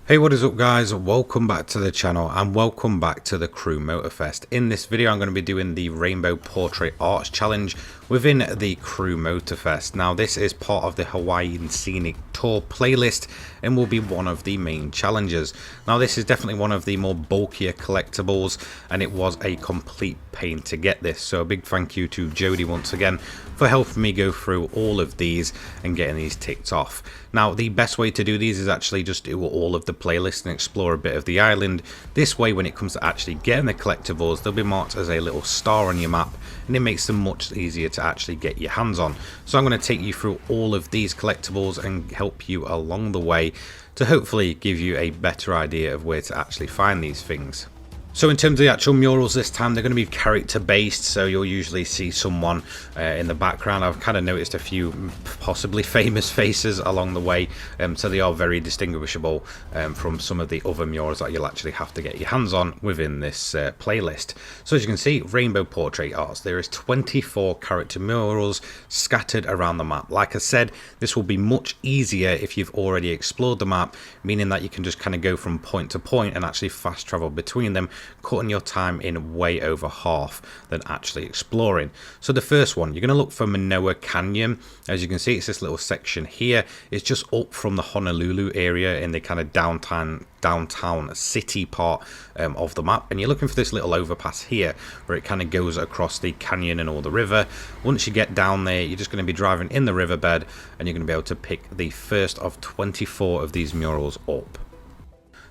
Hey, what is up guys? Welcome back to the channel and welcome back to the Crew Motorfest. In this video I'm going to be doing the Rainbow Portrait Arts Challenge within the Crew Motorfest. Now this is part of the Hawaii Scenic Tour playlist and will be one of the main challenges. Now this is definitely one of the more bulkier collectibles and it was a complete pain to get this. So a big thank you to Jody once again for helping me go through all of these and getting these ticked off. Now the best way to do these is actually just do all of the playlist and explore a bit of the island. This way when it comes to actually getting the collectibles, they'll be marked as a little star on your map and it makes them much easier to actually get your hands on. So I'm going to take you through all of these collectibles and help you along the way to hopefully give you a better idea of where to actually find these things. So in terms of the actual murals this time, they're going to be character based, so you'll usually see someone in the background. I've kind of noticed a few possibly famous faces along the way, so they are very distinguishable from some of the other murals that you'll actually have to get your hands on within this playlist. So as you can see, Rainbow Portrait Arts, there is 24 character murals scattered around the map. Like I said, this will be much easier if you've already explored the map, meaning that you can just kind of go from point to point and actually fast travel between them, cutting your time in way over half than actually exploring. So the first one, you're going to look for Manoa Canyon. As you can see, it's this little section here. It's just up from the Honolulu area in the kind of downtown city part of the map, and you're looking for this little overpass here where it kind of goes across the canyon and all the river. Once you get down there, you're just going to be driving in the riverbed and you're going to be able to pick the first of 24 of these murals up.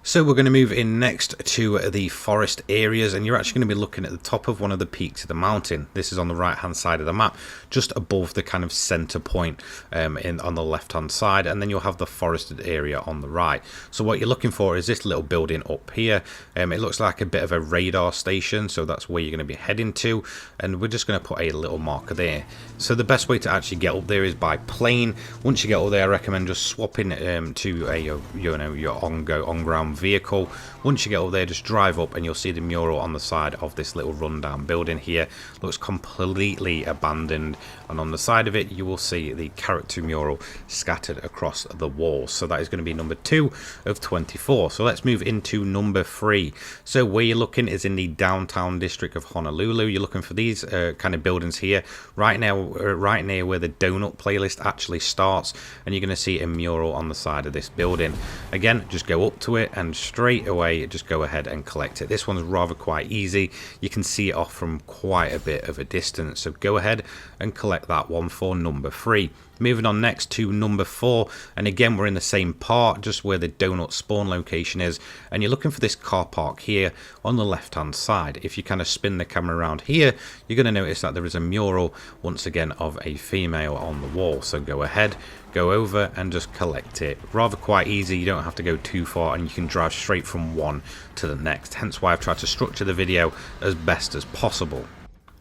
So we're going to move in next to the forest areas, and you're actually going to be looking at the top of one of the peaks of the mountain. This is on the right hand side of the map, just above the kind of center point on the left hand side, and then you'll have the forested area on the right. So what you're looking for is this little building up here. It looks like a bit of a radar station, so that's where you're going to be heading to, and we're just going to put a little marker there. So the best way to actually get up there is by plane. Once you get up there, I recommend just swapping to a your on-ground vehicle. Once you get up there, just drive up and you'll see the mural on the side of this little rundown building here. Looks completely abandoned, and on the side of it you will see the character mural scattered across the walls. So that is going to be number 2 of 24. So let's move into number 3. So where you're looking is in the downtown district of Honolulu. You're looking for these kind of buildings here right now, right near where the donut playlist actually starts, and you're going to see a mural on the side of this building. Again, just go up to it and straight away just go ahead and collect it. This one's rather quite easy. You can see it off from quite a bit of a distance, so go ahead and collect that one for number 3. Moving on next to number 4, and again we're in the same part, just where the donut spawn location is, and you're looking for this car park here on the left hand side. If you kind of spin the camera around here, you're going to notice that there is a mural once again of a female on the wall. So go ahead, go over and just collect it. Rather quite easy, you don't have to go too far and you can drive straight from one to the next, hence why I've tried to structure the video as best as possible.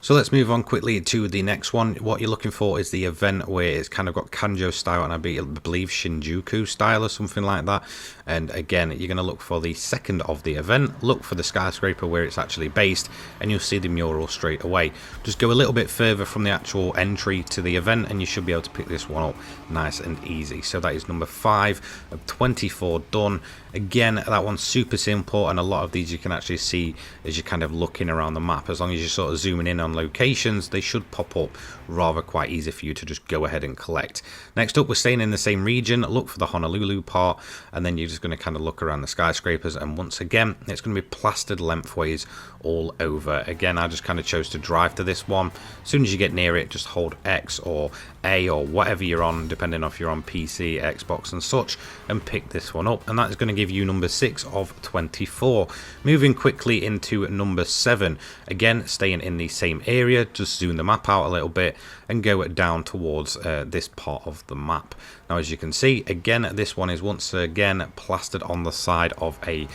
So let's move on quickly to the next one. What you're looking for is the event where it's kind of got Kanjo style and I believe Shinjuku style or something like that. And again, you're going to look for the second of the event. Look for the skyscraper where it's actually based and you'll see the mural straight away. Just go a little bit further from the actual entry to the event and you should be able to pick this one up nice and easy. So that is number 5 of 24 done. Again, that one's super simple, and a lot of these you can actually see as you're kind of looking around the map. As long as you're sort of zooming in on locations, they should pop up rather quite easy for you to just go ahead and collect. Next up, we're staying in the same region. Look for the Honolulu part, and then you're just going to kind of look around the skyscrapers, and once again it's going to be plastered lengthways all over. Again, I just kind of chose to drive to this one. As soon as you get near it, just hold X or A or whatever you're on, depending on if you're on PC, Xbox and such, and pick this one up, and that is going to give you number 6 of 24. Moving quickly into number 7, again staying in the same area, just zoom the map out a little bit and go down towards this part of the map. Now as you can see, again this one is once again plastered on the side of a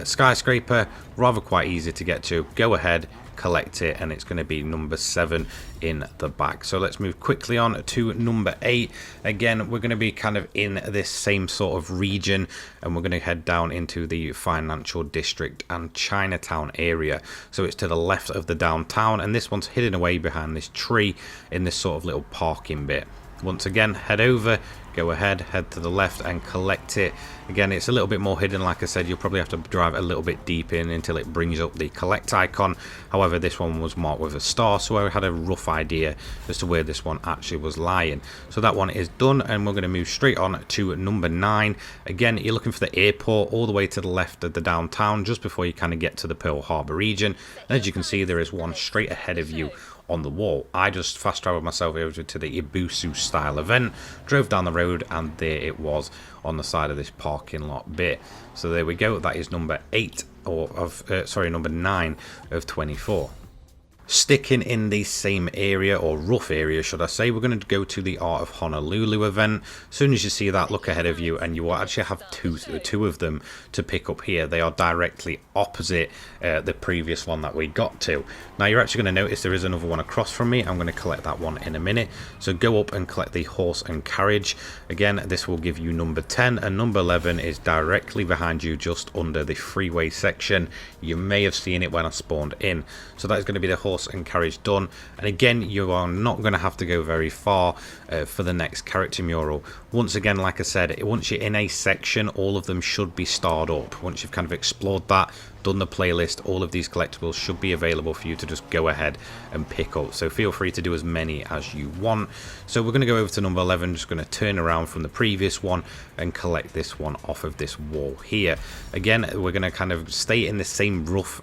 skyscraper. Rather quite easy to get to. Go ahead, collect it, and it's going to be number 7 in the back. So let's move quickly on to number 8. Again, we're going to be kind of in this same sort of region, and we're going to head down into the financial district and Chinatown area. So it's to the left of the downtown, and this one's hidden away behind this tree in this sort of little parking bit. Once again, head over, go ahead, head to the left and collect it. Again, it's a little bit more hidden. Like I said, you'll probably have to drive a little bit deep in until it brings up the collect icon. However, this one was marked with a star, so I had a rough idea as to where this one actually was lying. So that one is done, and we're going to move straight on to number 9. Again, you're looking for the airport all the way to the left of the downtown, just before you kind of get to the Pearl Harbor region. And as you can see, there is one straight ahead of you on the wall. I just fast traveled myself over to the Ibusu style event, drove down the road, and there it was on the side of this parking lot bit. So there we go. That is number 8 or of number 9 of 24. Sticking in the same area, or rough area should I say, we're going to go to the Art of Honolulu event. As soon as you see that, look ahead of you, and you will actually have two of them to pick up here. They are directly opposite the previous one that we got to. Now you're actually going to notice there is another one across from me. I'm going to collect that one in a minute. So go up and collect the horse and carriage. Again, this will give you number 10, and number 11 is directly behind you, just under the freeway section. You may have seen it when I spawned in. So that is going to be the horse and carriage done. And again, you are not going to have to go very far for the next character mural. Once again, like I said, once you're in a section, all of them should be starred up. Once you've kind of explored that, done the playlist, all of these collectibles should be available for you to just go ahead and pick up. So feel free to do as many as you want. So we're going to go over to number 11, just going to turn around from the previous one and collect this one off of this wall here. Again, we're going to kind of stay in the same rough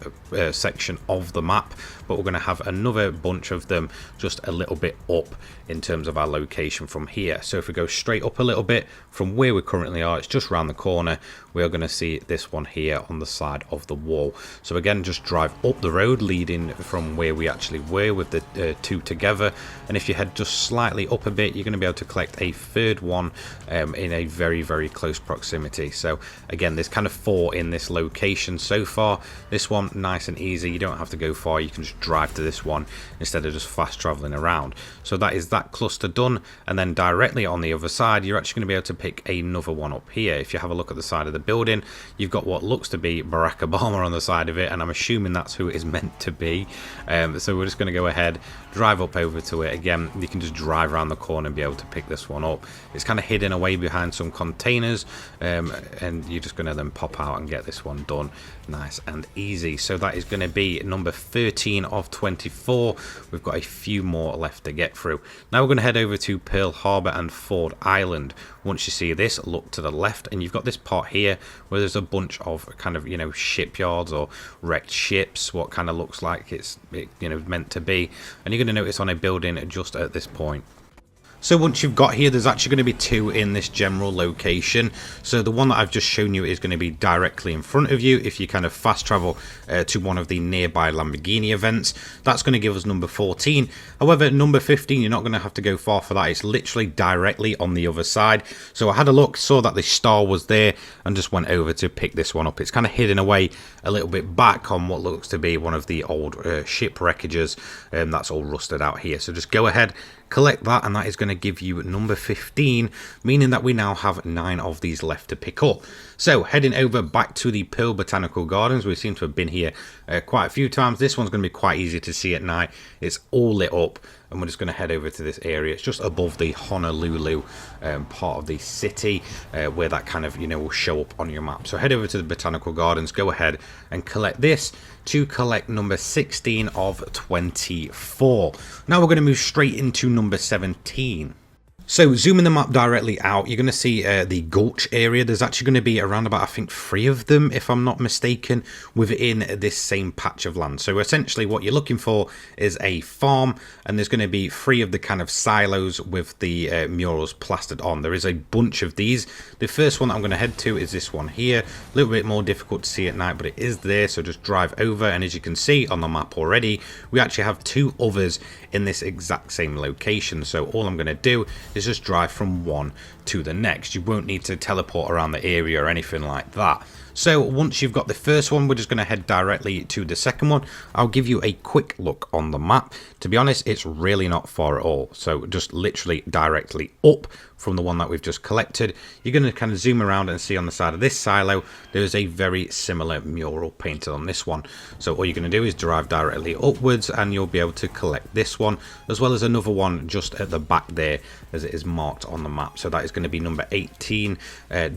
section of the map, but we're going to have another bunch of them just a little bit up in terms of our location from here. So if we go straight up a little bit from where we currently are, it's just around the corner, we are going to see this one here on the side of the wall. So again, just drive up the road leading from where we actually were with the two together, and if you head just slightly up a bit, you're going to be able to collect a third one in a very close proximity. So again, there's kind of 4 in this location so far. This one nice and easy, you don't have to go far, you can just drive to this one instead of just fast traveling around. So that is that cluster done, and then directly on the other side, you're actually going to be able to pick another one up here. If you have a look at the side of the building, you've got what looks to be Barack Obama on the side of it, and I'm assuming that's who it is meant to be. So we're just going to go ahead, drive up over to it. Again, you can just drive around the corner and be able to pick this one up. It's kind of hidden away behind some containers, and you're just going to then pop out and get this one done nice and easy. So that is going to be number 13 of 24. We've got a few more left to get through. Now we're going to head over to Pearl Harbor and Ford Island. Once you see this, look to the left, and you've got this part here where there's a bunch of kind of, shipyards or wrecked ships, what kind of looks like it's meant to be, and you're going to notice on a building just at this point. So once you've got here, there's actually going to be 2 in this general location. So the one that I've just shown you is going to be directly in front of you. If you kind of fast travel to one of the nearby Lamborghini events, that's going to give us number 14. However, number 15, you're not going to have to go far for that. It's literally directly on the other side. So I had a look, saw that the star was there, and just went over to pick this one up. It's kind of hidden away a little bit back on what looks to be one of the old ship wreckages. That's all rusted out here. So just go ahead, collect that, and that is going to give you number 15, meaning that we now have 9 of these left to pick up. So heading over back to the Pearl Botanical Gardens, we seem to have been here quite a few times. This one's going to be quite easy to see at night. It's all lit up, and we're just going to head over to this area. It's just above the Honolulu part of the city, where that kind of will show up on your map. So head over to the Botanical Gardens, go ahead and collect this to collect number 16 of 24. Now we're going to move straight into number 17. So zooming the map directly out, you're going to see the gulch area. There's actually going to be around about, I think, 3 of them, if I'm not mistaken, within this same patch of land. So essentially what you're looking for is a farm, and there's going to be 3 of the kind of silos with the murals plastered on. There is a bunch of these. The first one that I'm going to head to is this one here. A little bit more difficult to see at night, but it is there, so just drive over, and as you can see on the map already, we actually have 2 others in this exact same location. So all I'm going to do is just drive from one to the next. You won't need to teleport around the area or anything like that. So once you've got the first one, we're just going to head directly to the second one. I'll give you a quick look on the map. To be honest, it's really not far at all. So just literally directly up from the one that we've just collected. You're going to kind of zoom around and see on the side of this silo, there's a very similar mural painted on this one. So all you're going to do is drive directly upwards and you'll be able to collect this one, as well as another one just at the back there as it is marked on the map. So that is going to be number 18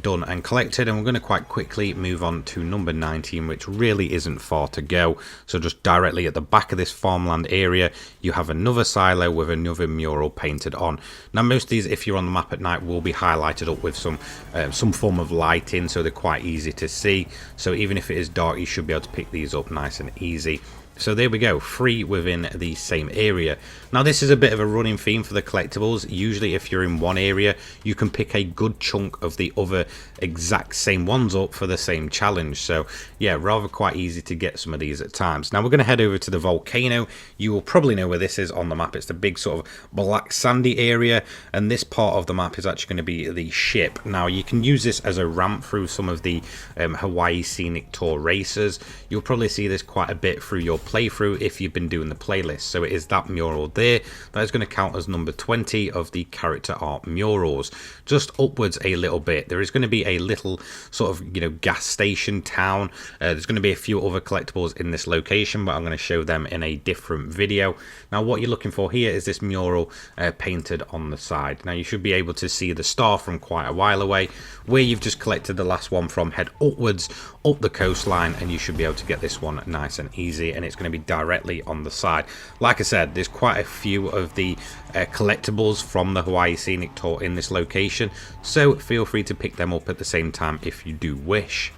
done and collected, and we're going to quite quickly move on to number 19, which really isn't far to go. So just directly at the back of this farmland area, you have another silo with another mural painted on. Now most of these, if you're on the map at night, will be highlighted up with some form of lighting, so they're quite easy to see. So even if it is dark, you should be able to pick these up nice and easy. So there we go, 3 within the same area. Now this is a bit of a running theme for the collectibles. Usually if you're in one area, you can pick a good chunk of the other exact same ones up for the same challenge. So yeah, rather quite easy to get some of these at times. Now we're going to head over to the Volcano. You will probably know where this is on the map. It's the big sort of black sandy area, and this part of the map is actually going to be the ship. Now you can use this as a ramp through some of the Hawaii Scenic Tour races. You'll probably see this quite a bit through your playthrough if you've been doing the playlist. So it is that mural there that is going to count as number 20 of the character art murals. Just upwards a little bit, there is going to be a little sort of, you know, gas station town. There's going to be a few other collectibles in this location, but I'm going to show them in a different video. Now what you're looking for here is this mural painted on the side. Now you should be able to see the star from quite a while away. Where you've just collected the last one from, head upwards up the coastline and you should be able to get this one nice and easy, and it's going to be directly on the side. Like I said, there's quite a few of the collectibles from the Hawaii Scenic Tour in this location, so feel free to pick them up at the same time if you do wish.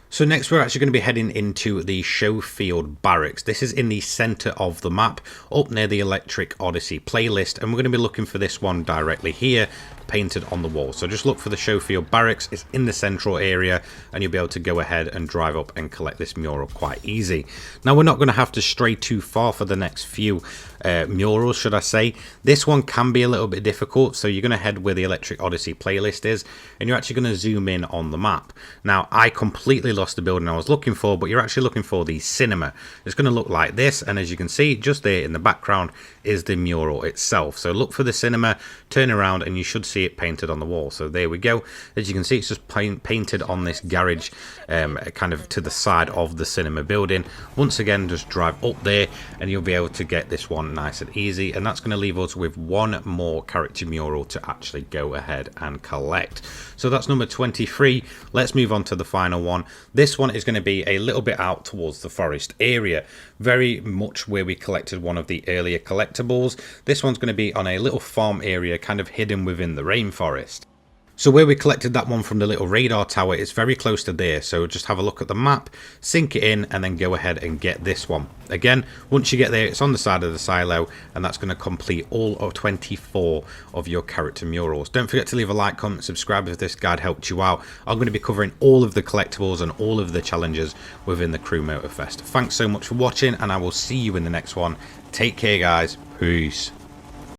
So next we're actually going to be heading into the show field barracks. This is in the center of the map, up near the Electric Odyssey playlist, and we're going to be looking for this one directly here, painted on the wall. So just look for the show field barracks. It's in the central area and you'll be able to go ahead and drive up and collect this mural quite easy. Now we're not going to have to stray too far for the next few murals, should I say. This one can be a little bit difficult, so you're going to head where the Electric Odyssey playlist is and you're actually going to zoom in on the map. Now I completely lost the building I was looking for, but you're actually looking for the cinema. It's going to look like this, and as you can see just there in the background is the mural itself. So look for the cinema, turn around and you should see it painted on the wall. So there we go. As you can see, it's just painted on this garage kind of to the side of the cinema building. Once again, just drive up there and you'll be able to get this one nice and easy, and that's going to leave us with one more character mural to actually go ahead and collect. So that's number 23. Let's move on to the final one. This one is going to be a little bit out towards the forest area, very much where we collected one of the earlier collectibles. This one's going to be on a little farm area kind of hidden within the rainforest. So where we collected that one from the little radar tower, it's very close to there. So just have a look at the map, sink it in, and then go ahead and get this one. Again, once you get there, it's on the side of the silo, and that's going to complete all of 24 of your character murals. Don't forget to leave a like, comment, subscribe if this guide helped you out. I'm going to be covering all of the collectibles and all of the challenges within the Crew Motorfest. Thanks so much for watching, and I will see you in the next one. Take care, guys. Peace.